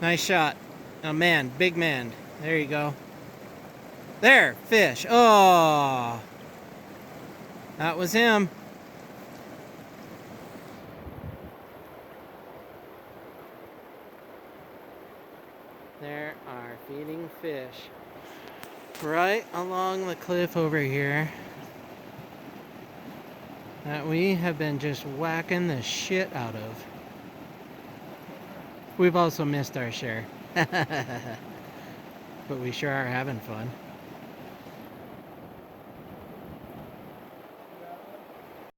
Nice shot. Oh man, big man. There you go. There, fish. Oh, that was him. There are feeding fish right along the cliff over here that we have been just whacking the shit out of. We've also missed our share. But we sure are having fun.